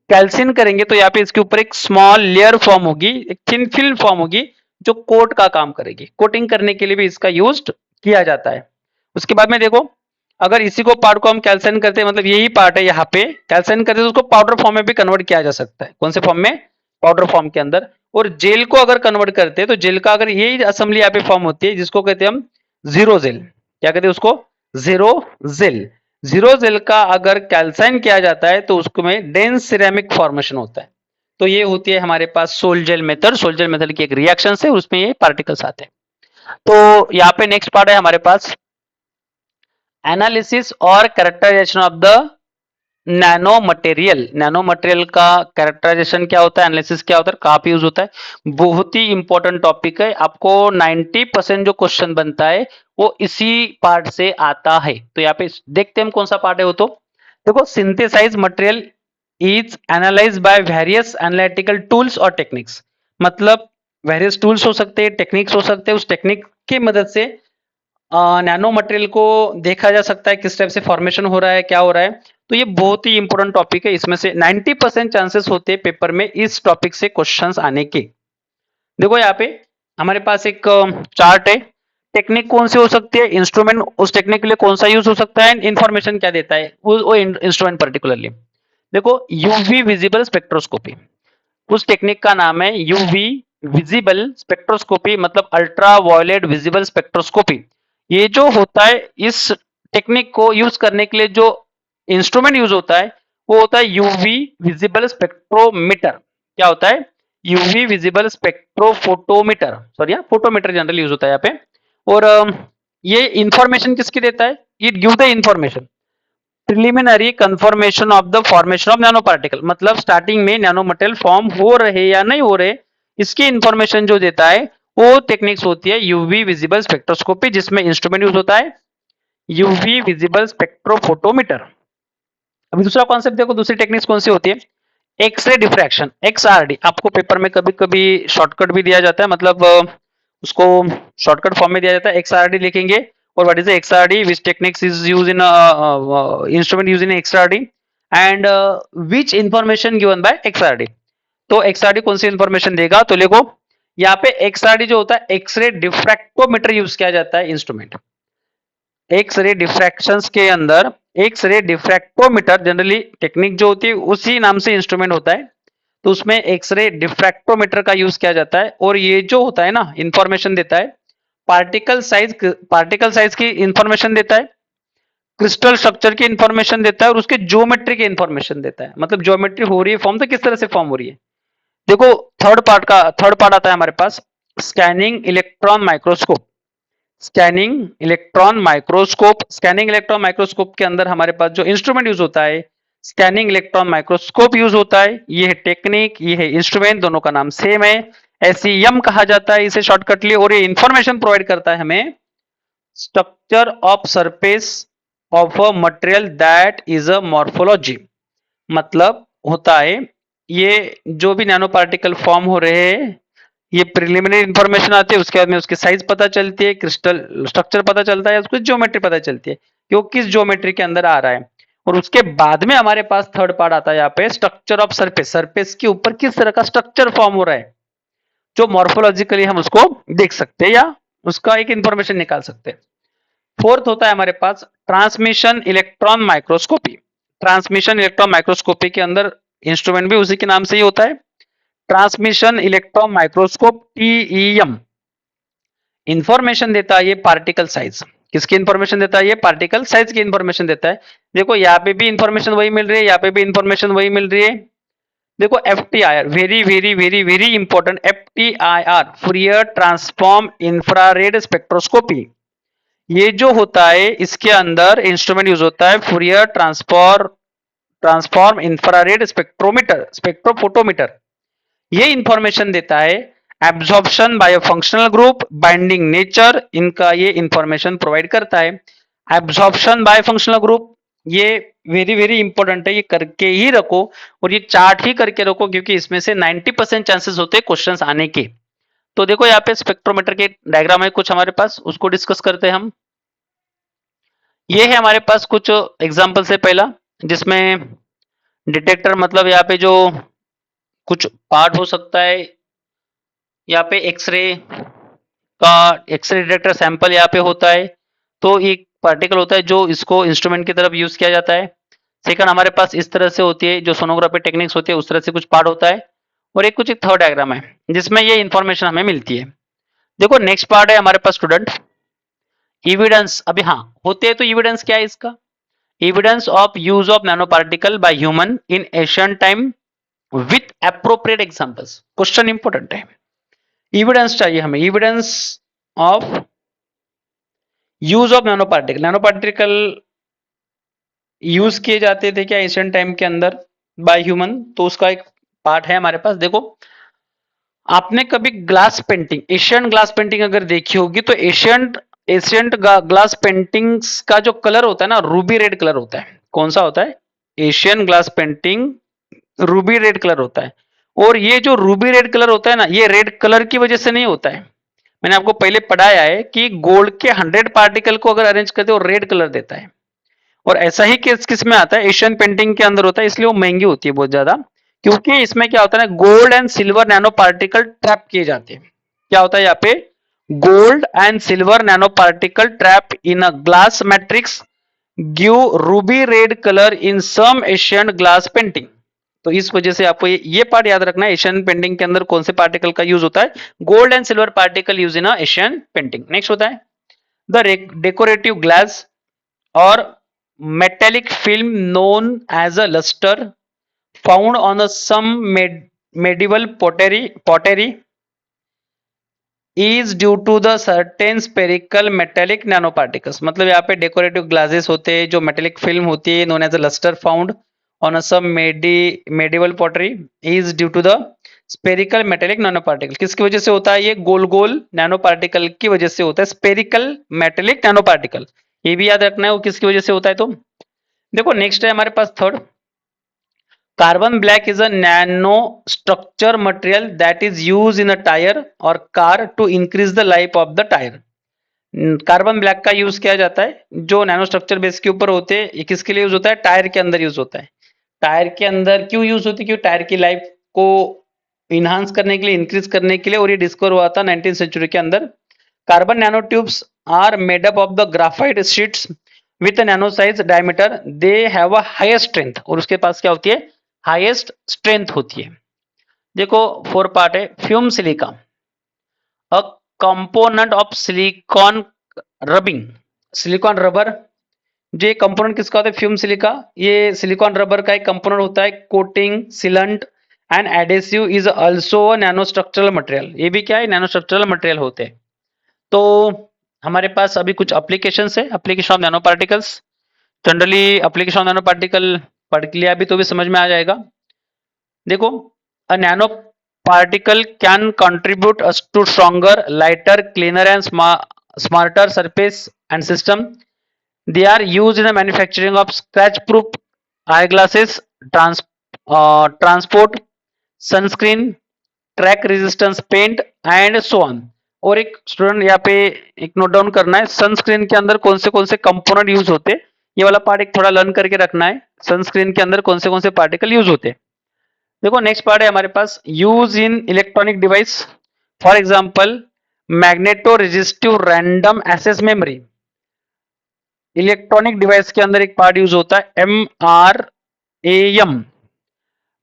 कैल्सिन करेंगे तो यहाँ पे इसके ऊपर एक स्मॉल लेयर फॉर्म होगी, एक थिन फिल्म फॉर्म होगी जो कोट का काम करेगी। कोटिंग करने के लिए भी इसका यूज किया जाता है। उसके बाद में देखो अगर इसी को पार्ट को हम कैल्साइन करते हैं, मतलब यही पार्ट है यहाँ पे कैल्साइन करते हैं तो उसको पाउडर फॉर्म में भी कन्वर्ट किया जा सकता है। कौन से फॉर्म में, पाउडर फॉर्म के अंदर। और जेल को अगर कन्वर्ट करते हैं तो जेल का अगर यही असेंबली यहाँ पे फॉर्म होती है जिसको कहते हैं हम जीरो जेल। क्या कहते हैं उसको, जीरो जेल। जीरो जेल का अगर कैल्साइन किया जाता है तो उसमें डेंस सिरेमिक फॉर्मेशन होता है। तो ये होती है हमारे पास sol gel method. Sol gel method की एक रिएक्शन है, उसमें ये पार्टिकल्स आते हैं। तो यहाँ पे नेक्स्ट पार्ट है हमारे पास एनालिसिस और characterisation of the nano material. Nano material का कैरेक्टराइजेशन क्या होता है, एनालिसिस क्या होता है, कहाँ पे यूज होता है, बहुत ही इंपॉर्टेंट टॉपिक है। आपको 90% जो क्वेश्चन बनता है वो इसी पार्ट से आता है। तो यहाँ पे देखते हैं हम कौन सा पार्ट है वो। तो देखो synthesise material is analyse by various analytical tools और टेक्निक्स। मतलब वेरियस टूल्स हो सकते हैं, टेक्निक्स हो सकते हैं, उस टेक्निक की मदद से नैनो मटेरियल को देखा जा सकता है किस टाइप से फॉर्मेशन हो रहा है, क्या हो रहा है। तो ये बहुत ही इंपॉर्टेंट टॉपिक है, इसमें से 90% चांसेस होते हैं पेपर में इस टॉपिक से क्वेश्चंस आने के। देखो यहाँ पे हमारे पास एक चार्ट है, टेक्निक कौन सी हो सकती है, इंस्ट्रूमेंट उस टेक्निक के लिए कौन सा यूज हो सकता है, इंफॉर्मेशन क्या देता है वो इंस्ट्रूमेंट पर्टिकुलरली। देखो यूवी विजिबल स्पेक्ट्रोस्कोपी, उस टेक्निक का नाम है यूवी विजिबल स्पेक्ट्रोस्कोपी, मतलब अल्ट्रा वायलेट विजिबल स्पेक्ट्रोस्कोपी। ये जो होता है इस टेक्निक को यूज करने के लिए जो इंस्ट्रूमेंट यूज होता है वो होता है यूवी विजिबल स्पेक्ट्रोमीटर। क्या होता है, UV visible spectrophotometer, sorry photometer generally use होता है यहाँ पे। और ये इंफॉर्मेशन किसकी देता है? It give the information preliminary confirmation of the formation of nano particle, मतलब स्टार्टिंग में नैनो मटेरियल फॉर्म हो रहे या नहीं हो रहे, इसकी इंफॉर्मेशन जो देता है वो टेक्निक्स होती है यूवी विजिबल स्पेक्ट्रोस्कोपी, जिसमें इंस्ट्रूमेंट यूज होता है यूवी विजिबल स्पेक्ट्रोफोटोमीटर। अभी दूसरा कॉन्सेप्ट देखो, दूसरी टेक्निक्स कौन सी होती है? X-ray diffraction, XRD. आपको पेपर में कभी कभी शॉर्टकट भी दिया जाता है, मतलब उसको शॉर्टकट फॉर्म में दिया जाता है, एक्सआरडी लिखेंगे। और what is the XRD, which techniques is use in instrument use in XRD, and which information given by XRD. तो एक्सआरडी कौन सी इंफॉर्मेशन देगा? तो देखो यहाँ पे एक्सआरडी जो होता है, एक्सरे डिफ्रैक्टोमीटर यूज किया जाता है इंस्ट्रूमेंट। एक्स-रे डिफ्रैक्शंस के अंदर एक्स-रे डिफ्रैक्टोमीटर जनरली टेक्निक जो होती है उसी नाम से इंस्ट्रूमेंट होता है, तो उसमें एक्स-रे डिफ्रैक्टोमीटर का यूज किया जाता है। और ये जो होता है ना, इंफॉर्मेशन देता है पार्टिकल साइज की इंफॉर्मेशन देता है, क्रिस्टल स्ट्रक्चर की इंफॉर्मेशन देता है, और उसके ज्योमेट्री की इंफॉर्मेशन देता है। मतलब ज्योमेट्री हो रही है फॉर्म, तो किस तरह से फॉर्म हो रही है। देखो थर्ड पार्ट आता है हमारे पास, scanning electron microscope. Scanning electron microscope के अंदर हमारे पास जो इंस्ट्रूमेंट यूज होता है, स्कैनिंग इलेक्ट्रॉन माइक्रोस्कोप यूज होता है। ये है टेक्निक, ये है इंस्ट्रूमेंट, दोनों का नाम सेम है, एसईएम कहा जाता है इसे शॉर्टकटली। और ये इंफॉर्मेशन प्रोवाइड करता है हमें structure of surface of a material that is a morphology. मतलब होता है ये जो भी नैनो पार्टिकल फॉर्म हो रहे हैं, ये प्रिलिमिनरी इंफॉर्मेशन आती है, उसके बाद में उसकी साइज पता चलती है, क्रिस्टल स्ट्रक्चर पता चलता है, उसकी ज्योमेट्री पता चलती है कि वो किस ज्योमेट्री के अंदर आ रहा है। और उसके बाद में हमारे पास थर्ड पार्ट आता है यहाँ पे, स्ट्रक्चर ऑफ सरफेस। सरफेस के ऊपर किस तरह का स्ट्रक्चर फॉर्म हो रहा है, जो मॉर्फोलॉजिकली हम उसको देख सकते हैं या उसका एक इंफॉर्मेशन निकाल सकते हैं। फोर्थ होता है हमारे पास transmission electron microscopy. Transmission electron microscopy के अंदर इंस्ट्रूमेंट भी उसी के नाम से ही होता है, transmission electron microscope, TEM. Information देता है ये पार्टिकल साइज। किसकी इंफॉर्मेशन देता है? ये पार्टिकल साइज की इंफॉर्मेशन देता है। देखो यहाँ पे भी इंफॉर्मेशन वही मिल रही है, यहाँ पे भी इंफॉर्मेशन वही मिल रही है। देखो FTIR, very very very very important, FTIR Fourier transform infrared spectroscopy. ये जो होता है इसके अंदर इंस्ट्रूमेंट यूज होता है Fourier transform infrared spectrometer, spectrophotometer. ये इंफॉर्मेशन देता है absorption by functional group, binding nature, इनका ये इंफॉर्मेशन प्रोवाइड करता है। एब्जॉर्प्शन बाय फंक्शनल ग्रुप, ये वेरी वेरी इंपॉर्टेंट है, ये करके ही रखो और ये चार्ट ही करके रखो, क्योंकि इसमें से 90% चांसेस होते हैं क्वेश्चंस आने के। तो देखो यहाँ पे स्पेक्ट्रोमीटर के डायग्राम है कुछ हमारे पास, उसको डिस्कस करते हैं हम। ये है हमारे पास कुछ एग्जाम्पल से पहला, जिसमें डिटेक्टर मतलब यहाँ पे जो कुछ पार्ट हो सकता है, यहाँ पे एक्सरे का एक्सरे डिटेक्टर सैंपल यहाँ पे होता है, तो एक पार्टिकल होता है जो इसको इंस्ट्रूमेंट की तरफ यूज किया जाता है। सेकंड हमारे पास इस तरह से होती है, जो सोनोग्राफी टेक्निक्स होती है उस तरह से कुछ पार्ट होता है। और एक कुछ एक थर्ड डायग्राम है जिसमें ये इंफॉर्मेशन हमें मिलती है। देखो नेक्स्ट पार्ट है हमारे पास स्टूडेंट, एविडेंस। अभी हाँ होते हैं, तो एविडेंस क्या है इसका? Evidence of use of nano particle by human in Asian time with appropriate examples. Question important है, एविडेंस चाहिए हमें, evidence of use of nano particle. Nano particle use किए जाते थे क्या एशियन टाइम के अंदर बाय ह्यूमन, तो उसका एक पार्ट है हमारे पास। देखो आपने कभी glass painting, Asian glass painting अगर देखी होगी, तो एशियन ग्लास पेंटिंग्स का जो कलर होता है ना, रूबी रेड कलर होता है। कौन सा होता है? Asian glass painting Ruby red colour होता है। और ये जो रूबी रेड कलर होता है ना, ये रेड कलर की वजह से नहीं होता है। मैंने आपको पहले पढ़ाया है कि गोल्ड के 100 पार्टिकल को अगर अरेंज करते हो रेड कलर देता है। और ऐसा ही केस किस में आता है? एशियन पेंटिंग के अंदर होता है, इसलिए वो महंगी होती है बहुत ज्यादा, क्योंकि इसमें क्या होता है ना, gold and silver nano particle trap किए जाते हैं। क्या होता है यहाँ पे? Gold and silver nano particle trap in a glass matrix give ruby red colour in some Asian glass painting. तो इस वजह से आपको ये पार्ट याद रखना है, एशियन पेंटिंग के अंदर कौन से पार्टिकल का यूज होता है? Gold and silver particle use in Asian painting. Next होता है द डेकोरेटिव ग्लास और metallic film known as a luster found on some medieval pottery is due to the certain spherical metallic nanoparticles. मतलब यहाँ पे decorative glasses होते हैं जो metallic film होती है, known as a lustre found on some medieval pottery is due to the spherical metallic nanoparticle. किसकी वजह से होता है? ये गोल गोल नैनो पार्टिकल की वजह से होता है, स्पेरिकल मेटेलिक नैनो पार्टिकल। ये भी याद रखना है वो किसकी वजह से होता है। तो देखो नेक्स्ट है हमारे पास third, carbon black is a nano structure material that is used in a tire or car to increase the life of the tire. Carbon black का यूज किया जाता है जो नैनो स्ट्रक्चर बेस के ऊपर होते हैं। ये किसके लिए यूज होता है? टायर के अंदर यूज होता है। टायर के अंदर क्यों यूज होती है? क्योंकि टायर की लाइफ को इनहांस करने के लिए, इंक्रीज करने के लिए, और ये डिस्कवर हुआ था 19th सेंचुरी के अंदर। Carbon nano tubes are made up of the graphite sheets with nano size diameter, they have a highest strength, और उसके पास क्या होती है? हाईएस्ट स्ट्रेंथ होती है। देखो फोर पार्ट है। Fume silica, a component of silicon rubbing, silicone rubber, जो कंपोनेंट किसका होता है? Fume silica. ये सिलिकॉन रबर का एक कंपोनेंट होता है। Coating, sealant and adhesive is also a nano structural material. ये भी क्या है? नैनो स्ट्रक्चरल मटेरियल होते हैं। तो हमारे पास अभी कुछ एप्लीकेशंस है, application of nano particles. Generally application of nano particle पढ़ लिया अभी तो भी समझ में आ जाएगा। देखो, अ nano particle can contribute us to stronger, lighter, cleaner and smarter surface and system. They are used in the manufacturing of scratch-proof eyeglasses, transport, sunscreen, track resistance paint and so on. और एक student यहाँ पे एक note down करना है, sunscreen के अंदर कौन से कंपोनेंट यूज होते हैं, ये वाला पार्ट एक थोड़ा लर्न करके रखना है। सनस्क्रीन के अंदर कौन से पार्टिकल यूज होते हैं। देखो नेक्स्ट पार्ट है हमारे पास, use in electronic device, for example magneto resistive random access memory. Electronic device के अंदर एक पार्ट यूज होता है MRAM,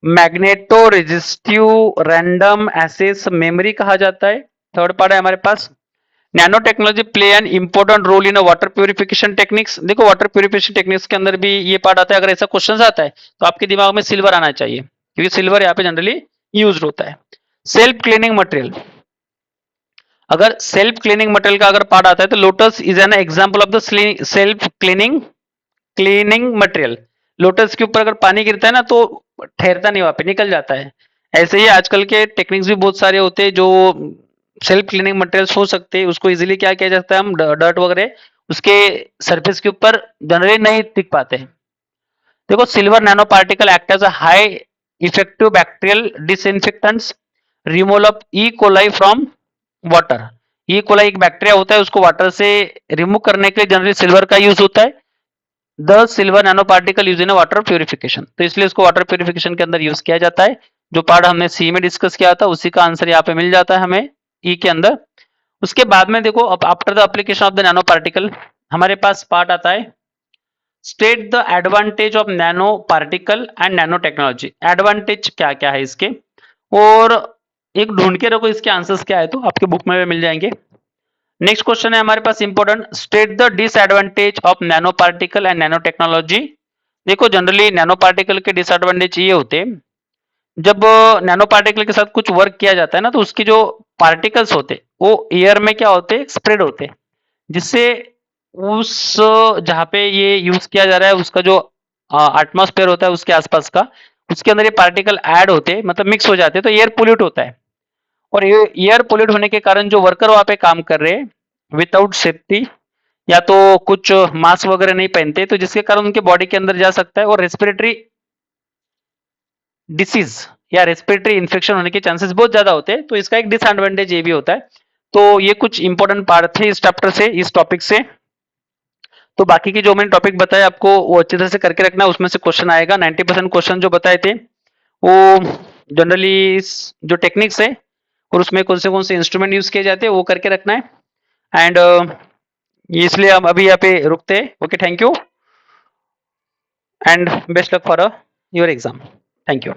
magneto resistive random access memory कहा जाता है। थर्ड पार्ट है हमारे पास, nano technology play an important role in water purification techniques. देखो वाटर प्यूरिफिकेशन टेक्निक्स के अंदर भी ये पार्ट आता है। अगर ऐसा क्वेश्चन आता है तो आपके दिमाग में सिल्वर आना चाहिए, क्योंकि सिल्वर यहाँ पे जनरली यूज होता है। सेल्फ क्लीनिंग मटेरियल, अगर सेल्फ क्लीनिंग मटेरियल का अगर पार्ट आता है तो lotus is an example of the self cleaning material. Lotus के ऊपर अगर पानी गिरता है ना तो ठहरता नहीं, वहां पे निकल जाता है। ऐसे ही आजकल के टेक्निक्स भी बहुत सारे होते हैं जो सेल्फ क्लीनिंग मटेरियल्स हो सकते हैं। उसको इजीली क्या किया जाता है, हम डर्ट वगैरह उसके सरफेस के ऊपर जनरली नहीं टिक पाते। देखो silver nano particle act as a high effective bacterial disinfectants, removal of E coli from water. E coli एक बैक्टीरिया होता है, उसको वाटर से रिमूव करने के लिए जनरली सिल्वर का यूज होता है। The silver nano particle use in water purification, तो इसलिए इसको वाटर प्यूरिफिकेशन के अंदर यूज किया जाता है। जो पार्ट हमने सी में डिस्कस किया था उसी का आंसर यहाँ पे मिल जाता है हमें ई के अंदर। उसके बाद में देखो, अब after the application of the nano particle हमारे पास पार्ट आता है, state the advantage of nano particle and nano technology. Advantage क्या क्या है इसके, और एक ढूंढ के रखो इसके आंसर्स क्या है, तो आपके बुक में मिल जाएंगे। नेक्स्ट क्वेश्चन है हमारे पास important, state the disadvantage of nano particle and nano technology. देखो जनरली नैनो पार्टिकल के डिसएडवांटेज ये होते हैं, जब नैनो पार्टिकल के साथ कुछ वर्क किया जाता है ना तो उसके जो पार्टिकल्स होते हैं वो एयर में क्या होते हैं, स्प्रेड होते हैं, जिससे उस जहाँ पे ये यूज किया जा रहा है उसका जो एटमॉस्फेयर होता है उसके आसपास का, उसके अंदर ये पार्टिकल ऐड होते हैं, मतलब मिक्स हो जाते हैं, तो एयर पोल्यूट होता है। और ये एयर पोल्यूट होने के कारण जो वर्कर वहां पे काम कर रहे हैं विदाउट सेफ्टी, या तो कुछ मास्क वगैरह नहीं पहनते, तो जिसके कारण उनके बॉडी के अंदर जा सकता है और रेस्पिरेटरी डिसीज या रेस्पिरेटरी इन्फेक्शन होने के चांसेस बहुत ज्यादा होते हैं। तो इसका एक डिसएडवांटेज ये भी होता है। तो ये कुछ इंपॉर्टेंट पार्ट थे इस चैप्टर से, इस टॉपिक से। तो बाकी के जो मैंने टॉपिक बताए आपको वो अच्छी तरह से करके रखना है, उसमें से क्वेश्चन आएगा। 90% क्वेश्चन जो बताए थे वो जनरली जो टेक्निक्स है और उसमें कौन से इंस्ट्रूमेंट यूज किए जाते हैं वो करके रखना है। एंड इसलिए हम अभी यहाँ पे रुकते हैं। Okay, thank you and best luck for your exam. Thank you.